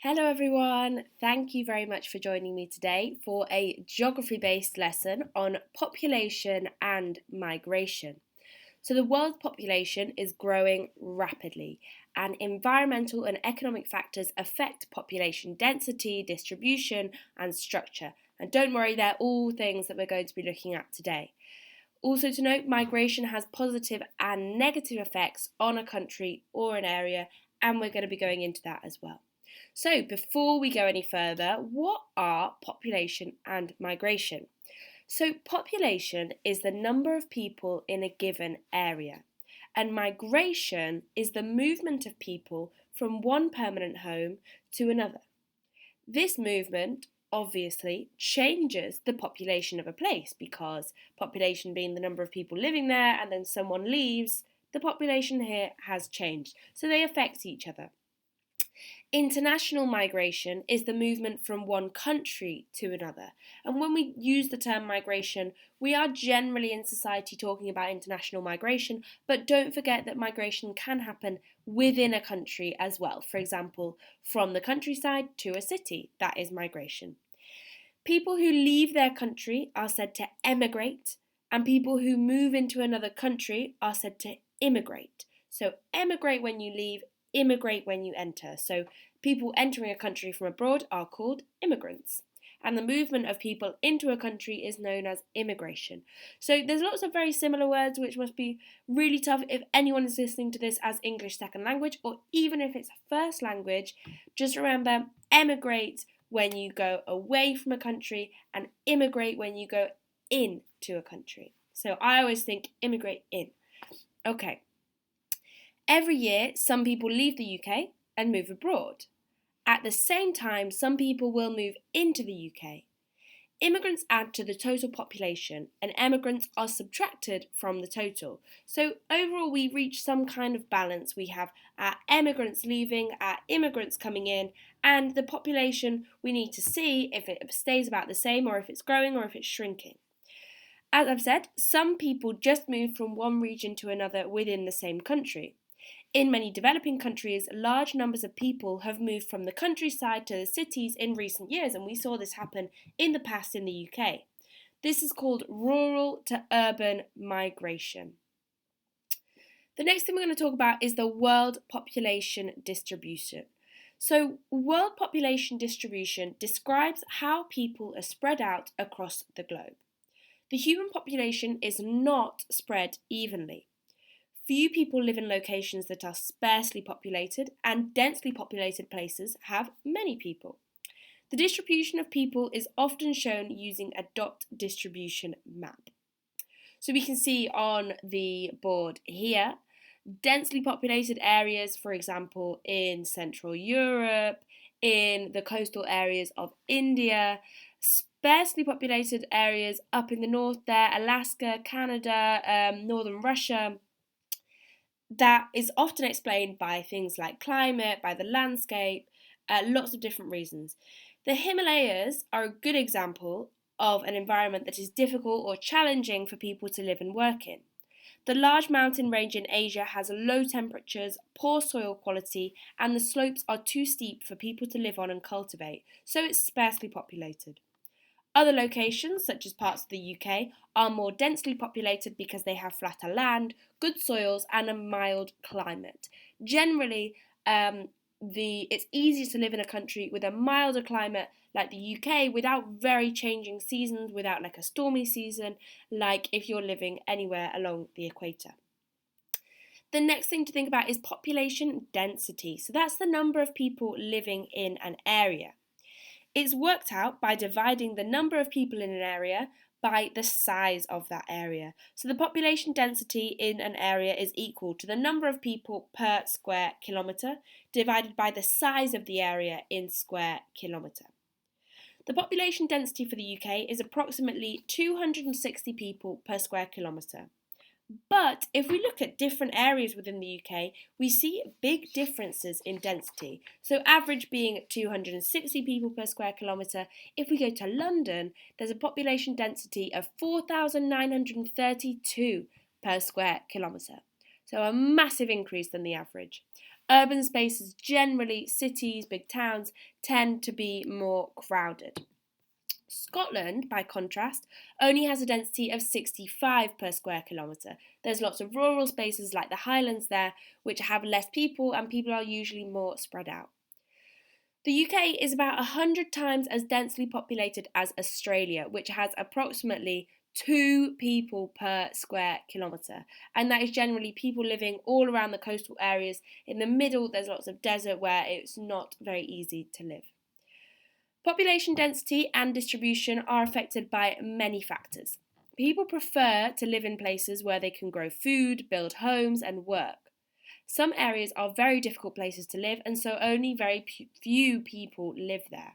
Hello everyone, thank you very much for joining me today for a geography-based lesson on population and migration. So the world population is growing rapidly and environmental and economic factors affect population density, distribution and structure. And don't worry, they're all things that we're going to be looking at today. Also to note, migration has positive and negative effects on a country or an area, and we're going to be going into that as well. So, before we go any further, what are population and migration? So, population is the number of people in a given area, and migration is the movement of people from one permanent home to another. This movement obviously changes the population of a place because population being the number of people living there and then someone leaves, the population here has changed. So they affect each other. International migration is the movement from one country to another. And when we use the term migration, we are generally in society talking about international migration, but don't forget that migration can happen within a country as well. For example, from the countryside to a city, that is migration. People who leave their country are said to emigrate, and people who move into another country are said to immigrate. So, emigrate when you leave, immigrate when you enter. So people entering a country from abroad are called immigrants. And the movement of people into a country is known as immigration. So there's lots of very similar words which must be really tough if anyone is listening to this as English second language, or even if it's first language. Just remember, emigrate when you go away from a country and immigrate when you go into a country. So I always think immigrate in. Okay. Every year, some people leave the UK and move abroad. At the same time, some people will move into the UK. Immigrants add to the total population and emigrants are subtracted from the total. So overall, we reach some kind of balance. We have our emigrants leaving, our immigrants coming in, and the population we need to see if it stays about the same or if it's growing or if it's shrinking. As I've said, some people just move from one region to another within the same country. In many developing countries, large numbers of people have moved from the countryside to the cities in recent years, and we saw this happen in the past in the UK. This is called rural to urban migration. The next thing we're going to talk about is the world population distribution. So, world population distribution describes how people are spread out across the globe. The human population is not spread evenly. Few people live in locations that are sparsely populated, and densely populated places have many people. The distribution of people is often shown using a dot distribution map. So we can see on the board here, densely populated areas, for example, in Central Europe, in the coastal areas of India, sparsely populated areas up in the north there, Alaska, Canada, northern Russia. That is often explained by things like climate, by the landscape, lots of different reasons. The Himalayas are a good example of an environment that is difficult or challenging for people to live and work in. The large mountain range in Asia has low temperatures, poor soil quality, and the slopes are too steep for people to live on and cultivate, so it's sparsely populated. Other locations, such as parts of the UK, are more densely populated because they have flatter land, good soils, and a mild climate. Generally, it's easier to live in a country with a milder climate like the UK without very changing seasons, without like a stormy season, like if you're living anywhere along the equator. The next thing to think about is population density. So that's the number of people living in an area. It's worked out by dividing the number of people in an area by the size of that area. So the population density in an area is equal to the number of people per square kilometre divided by the size of the area in square kilometre. The population density for the UK is approximately 260 people per square kilometre. But if we look at different areas within the UK, we see big differences in density. So average being 260 people per square kilometre. If we go to London, there's a population density of 4,932 per square kilometre. So a massive increase than the average. Urban spaces generally, cities, big towns, tend to be more crowded. Scotland, by contrast, only has a density of 65 per square kilometre. There's lots of rural spaces like the Highlands there, which have less people and people are usually more spread out. The UK is about 100 times as densely populated as Australia, which has approximately 2 people per square kilometre. And that is generally people living all around the coastal areas. In the middle, there's lots of desert where it's not very easy to live. Population density and distribution are affected by many factors. People prefer to live in places where they can grow food, build homes, and work. Some areas are very difficult places to live, and so only very few people live there.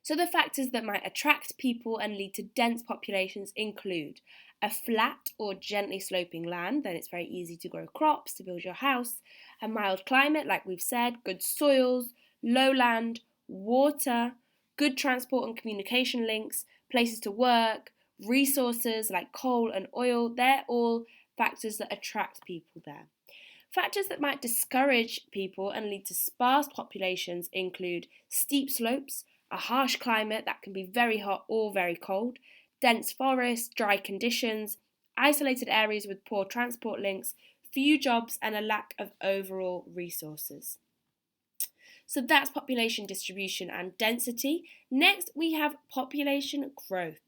So the factors that might attract people and lead to dense populations include a flat or gently sloping land, then it's very easy to grow crops, to build your house, a mild climate, like we've said, good soils, lowland, water, good transport and communication links, places to work, resources like coal and oil, they're all factors that attract people there. Factors that might discourage people and lead to sparse populations include steep slopes, a harsh climate that can be very hot or very cold, dense forests, dry conditions, isolated areas with poor transport links, few jobs and a lack of overall resources. So that's population distribution and density. Next, we have population growth.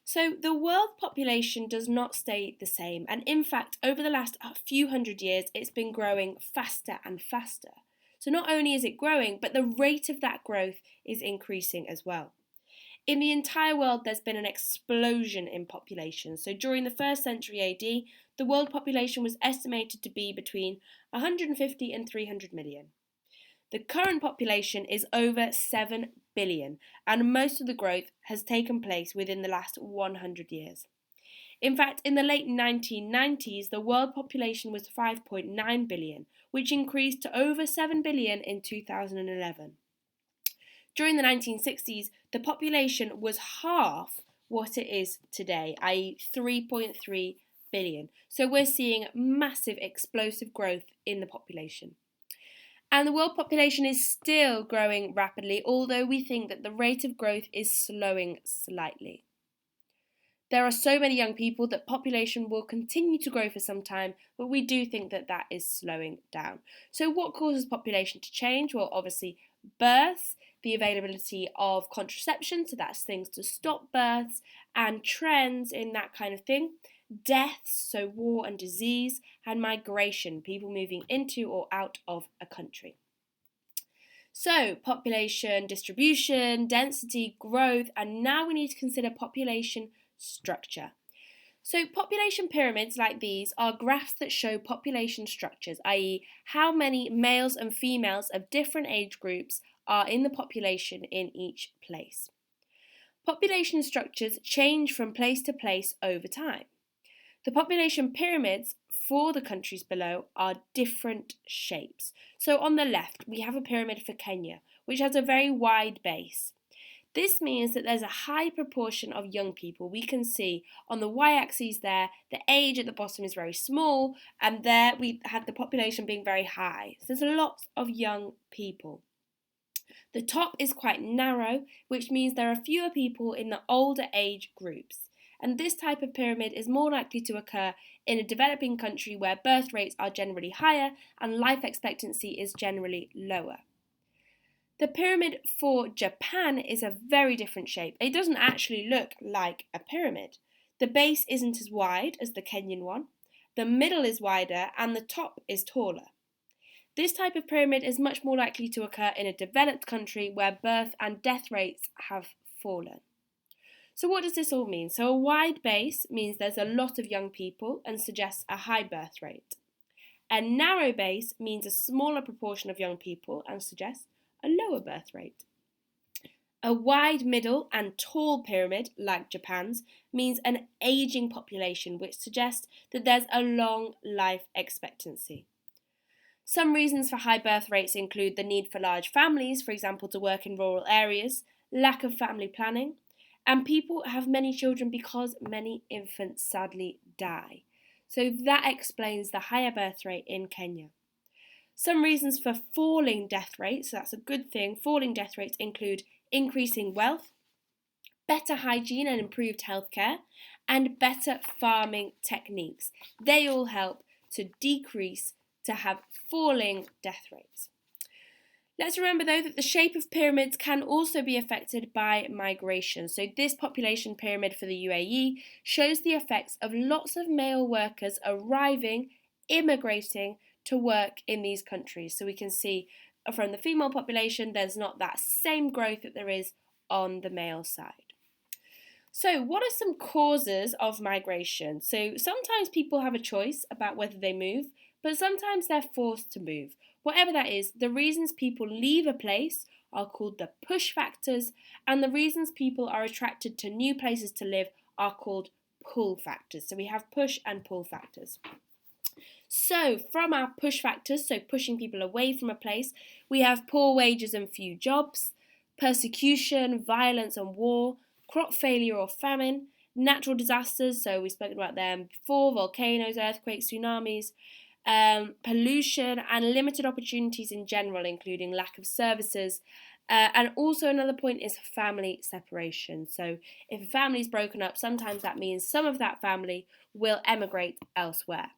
So the world population does not stay the same, and in fact, over the last few hundred years, it's been growing faster and faster. So not only is it growing, but the rate of that growth is increasing as well. In the entire world, there's been an explosion in population. So during the 1st century AD, the world population was estimated to be between 150 and 300 million. The current population is over 7 billion, and most of the growth has taken place within the last 100 years. In fact, in the late 1990s, the world population was 5.9 billion, which increased to over 7 billion in 2011. During the 1960s, the population was half what it is today, i.e. 3.3 billion. So we're seeing massive explosive growth in the population. And the world population is still growing rapidly, although we think that the rate of growth is slowing slightly. There are so many young people that population will continue to grow for some time, but we do think that that is slowing down. So what causes population to change? Well, obviously births, the availability of contraception, so that's things to stop births, and trends in that kind of thing. Deaths, so war and disease, and migration, people moving into or out of a country. So, population distribution, density, growth, and now we need to consider population structure. So, population pyramids like these are graphs that show population structures, i.e. how many males and females of different age groups are in the population in each place. Population structures change from place to place over time. The population pyramids for the countries below are different shapes. So on the left, we have a pyramid for Kenya, which has a very wide base. This means that there's a high proportion of young people. We can see on the y-axis there, the age at the bottom is very small, and there we have the population being very high. So there's lots of young people. The top is quite narrow, which means there are fewer people in the older age groups. And this type of pyramid is more likely to occur in a developing country where birth rates are generally higher and life expectancy is generally lower. The pyramid for Japan is a very different shape. It doesn't actually look like a pyramid. The base isn't as wide as the Kenyan one, the middle is wider and the top is taller. This type of pyramid is much more likely to occur in a developed country where birth and death rates have fallen. So what does this all mean? So a wide base means there's a lot of young people and suggests a high birth rate. A narrow base means a smaller proportion of young people and suggests a lower birth rate. A wide middle and tall pyramid, like Japan's, means an ageing population, which suggests that there's a long life expectancy. Some reasons for high birth rates include the need for large families, for example, to work in rural areas, lack of family planning, and people have many children because many infants sadly die. So that explains the higher birth rate in Kenya. Some reasons for falling death rates, so that's a good thing, falling death rates include increasing wealth, better hygiene and improved healthcare, and better farming techniques. They all help to have falling death rates. Let's remember though that the shape of pyramids can also be affected by migration. So this population pyramid for the UAE shows the effects of lots of male workers arriving, immigrating to work in these countries. So we can see from the female population there's not that same growth that there is on the male side. So what are some causes of migration? So sometimes people have a choice about whether they move, but sometimes they're forced to move. Whatever that is, the reasons people leave a place are called the push factors, and the reasons people are attracted to new places to live are called pull factors. So we have push and pull factors. So from our push factors, so pushing people away from a place, we have poor wages and few jobs, persecution, violence and war, crop failure or famine, natural disasters, so we've spoken about them before, volcanoes, earthquakes, tsunamis, pollution and limited opportunities in general, including lack of services. And also another point is family separation. So if a family is broken up, sometimes that means some of that family will emigrate elsewhere.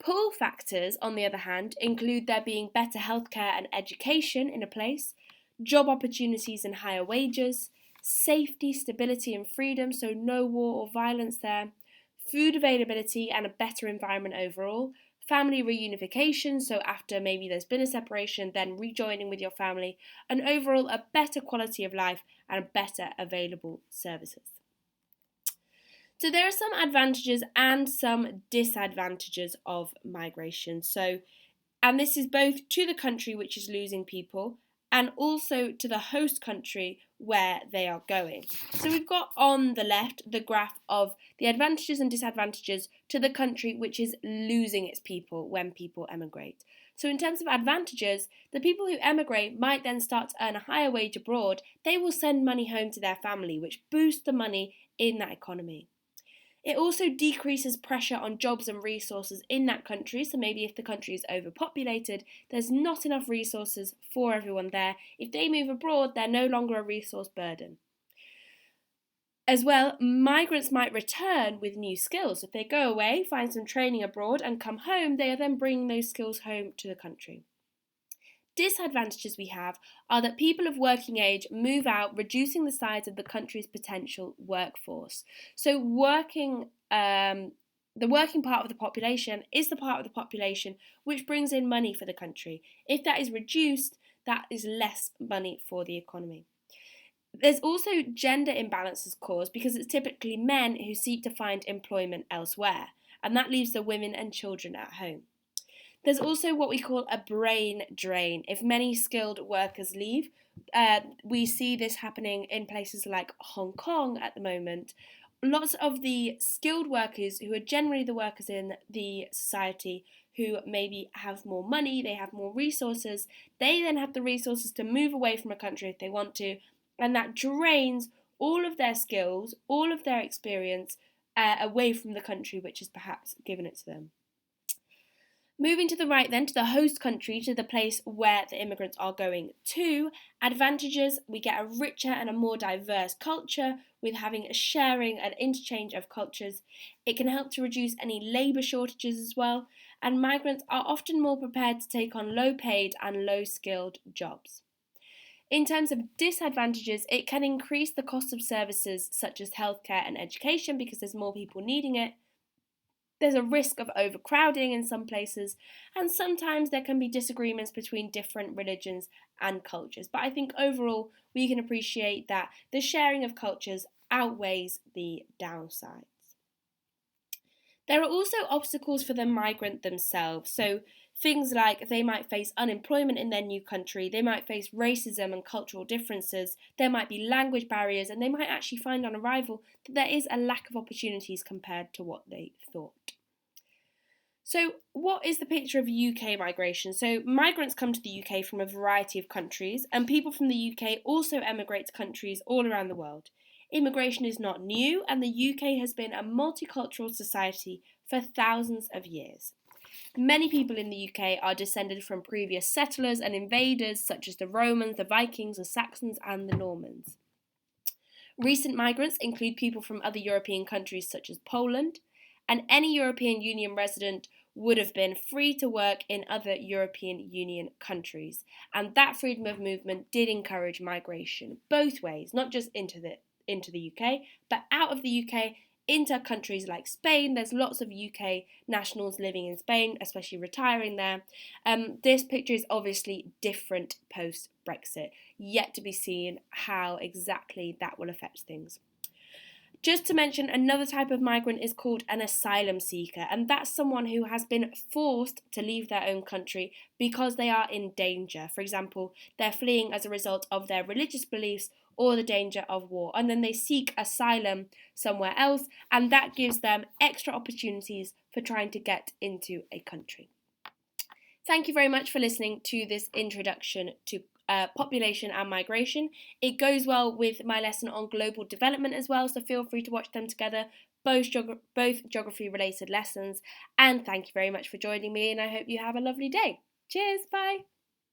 Pull factors, on the other hand, include there being better healthcare and education in a place, job opportunities and higher wages, safety, stability and freedom, so no war or violence there, food availability and a better environment overall, family reunification, so after maybe there's been a separation, then rejoining with your family, and overall a better quality of life and better available services. So there are some advantages and some disadvantages of migration. And this is both to the country which is losing people and also to the host country where they are going. So we've got on the left the graph of the advantages and disadvantages to the country which is losing its people when people emigrate. So in terms of advantages, the people who emigrate might then start to earn a higher wage abroad. They will send money home to their family, which boosts the money in that economy. It also decreases pressure on jobs and resources in that country. So maybe if the country is overpopulated, there's not enough resources for everyone there. If they move abroad, they're no longer a resource burden. As well, migrants might return with new skills. If they go away, find some training abroad and come home, they are then bringing those skills home to the country. Disadvantages we have are that people of working age move out, reducing the size of the country's potential workforce. So the working part of the population is the part of the population which brings in money for the country. If that is reduced, that is less money for the economy. There's also gender imbalances caused because it's typically men who seek to find employment elsewhere, and that leaves the women and children at home. There's also what we call a brain drain. If many skilled workers leave, we see this happening in places like Hong Kong at the moment. Lots of the skilled workers, who are generally the workers in the society, who maybe have more money, they have more resources, they then have the resources to move away from a country if they want to, and that drains all of their skills, all of their experience away from the country which has perhaps given it to them. Moving to the right then, to the host country, to the place where the immigrants are going to. Advantages, we get a richer and a more diverse culture with having a sharing and interchange of cultures. It can help to reduce any labour shortages as well, and migrants are often more prepared to take on low paid and low skilled jobs. In terms of disadvantages, it can increase the cost of services such as healthcare and education because there's more people needing it. There's a risk of overcrowding in some places, and sometimes there can be disagreements between different religions and cultures. But I think overall we can appreciate that the sharing of cultures outweighs the downsides. There are also obstacles for the migrant themselves. So things like they might face unemployment in their new country, they might face racism and cultural differences, there might be language barriers, and they might actually find on arrival that there is a lack of opportunities compared to what they thought. So what is the picture of UK migration? So migrants come to the UK from a variety of countries, and people from the UK also emigrate to countries all around the world. Immigration is not new, and the UK has been a multicultural society for thousands of years. Many people in the UK are descended from previous settlers and invaders such as the Romans, the Vikings, the Saxons, and the Normans. Recent migrants include people from other European countries such as Poland, and any European Union resident would have been free to work in other European Union countries. And that freedom of movement did encourage migration both ways, not just into the UK, but out of the UK into countries like Spain. There's lots of UK nationals living in Spain, especially retiring there. This picture is obviously different post-Brexit, yet to be seen how exactly that will affect things. Just to mention, another type of migrant is called an asylum seeker, and that's someone who has been forced to leave their own country because they are in danger. For example, they're fleeing as a result of their religious beliefs or the danger of war, and then they seek asylum somewhere else, and that gives them extra opportunities for trying to get into a country. Thank you very much for listening to this introduction to population and migration. It goes well with my lesson on global development as well, so feel free to watch them together, both geography related lessons. And thank you very much for joining me, and I hope you have a lovely day. Cheers, bye.